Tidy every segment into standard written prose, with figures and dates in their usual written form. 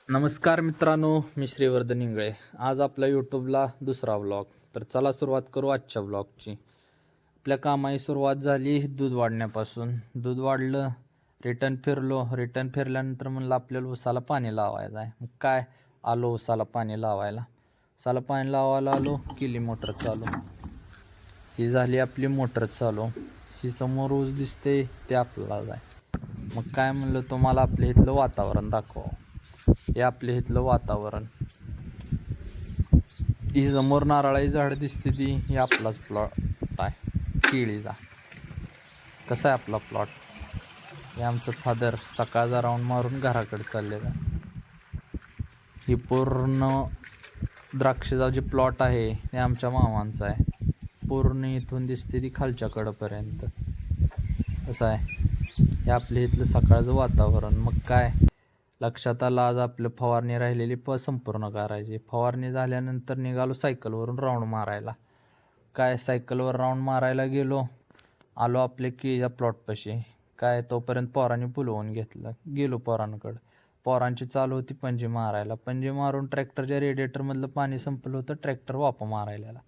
नमस्कार मित्रांनो, मी श्रीवर्धन इंगळे. आज आपल्या यूट्यूबला दुसरा व्लॉग. तर चला सुरुवात करू आजच्या व्लॉगची. आपल्या कामाची सुरुवात झाली दूध वाढण्यापासून. दूध वाढलं, रिटर्न फिरलो. रिटर्न फिरल्यानंतर म्हणलं आपल्याला उसाला पाणी लावायचं आहे. मग काय आलो उसाला पाणी लावायला. उसाला पाणी लावायला आलो, केली मोटर चालू. ही झाली आपली मोटर चालू. ही समोर ऊस दिसते ते आपल्याला आहे. मग काय म्हणलं तुम्हाला आपल्या इथलं वातावरण दाखवावं. हे आपल्या इथलं वातावरण. ही समोर नारळाची झाड दिसते ती ही आपलाच प्लॉट आहे केळीचा. कसा आहे आपला प्लॉट. हे आमचं फादर सकाळचा राऊंड मारून घराकडे चाललेलं. ही पूर्ण द्राक्षाचा जे प्लॉट आहे हे आमच्या मामांचं आहे. पूर्ण इथून दिसते ती खालच्या कडेपर्यंत. कसं आहे हे आपल्या इथलं सकाळचं वातावरण. मग काय लक्षात आलं आज आपलं फवारणी राहिलेली संपूर्ण करायची. फवारणी झाल्यानंतर निघालो सायकलवरून राऊंड मारायला. काय सायकलवर राऊंड मारायला गेलो, आलो आपल्या केळीच्या प्लॉटपाशी. काय तोपर्यंत पोरांनी बोलवून घेतलं. गेलो पोरांकडं. पोरांची चालू होती पंजी मारायला. पंजी मारून ट्रॅक्टरच्या रेडिएटरमधलं पाणी संपलं होतं. ट्रॅक्टर वापा मारायला.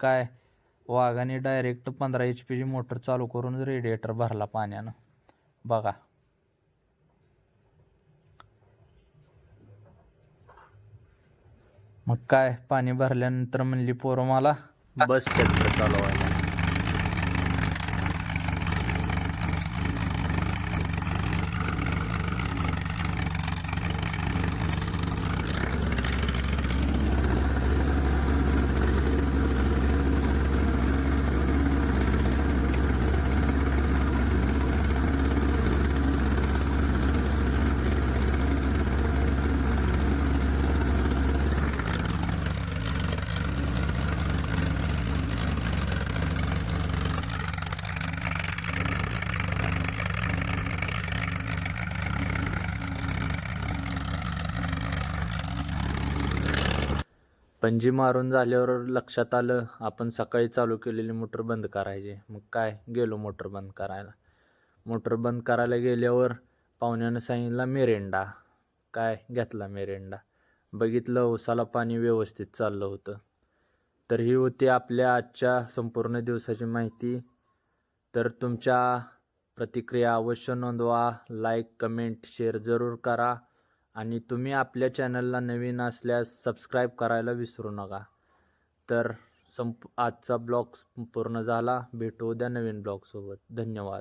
काय वाघाने डायरेक्ट 15 HP ची मोटर चालू करून रेडिएटर भरला पाण्यानं. बघा मग काय पाणी भरल्यानंतर म्हणली पोरं मला बस ट्रॅक्टर चालवायला. पंजी मारून झाल्यावर लक्षात आलं आपण सकाळी चालू केलेली मोटर बंद करायची. मग काय गेलो मोटर बंद करायला. मोटर बंद करायला गेल्यावर पाहुण्यानं सांगितला मिरेंडा. काय घेतला मिरेंडा. बघितलं उसाला पाणी व्यवस्थित चाललं होतं. तर ही होती आपल्या आजच्या संपूर्ण दिवसाची माहिती. तर तुमच्या प्रतिक्रिया अवश्य नोंदवा. लाईक कमेंट शेअर जरूर करा. आणि तुम्ही आपल्या चॅनलला नवीन असल्यास सबस्क्राईब करायला विसरू नका. तर आजचा ब्लॉग पूर्ण झाला. भेटू उद्या नवीन ब्लॉगसोबत. धन्यवाद.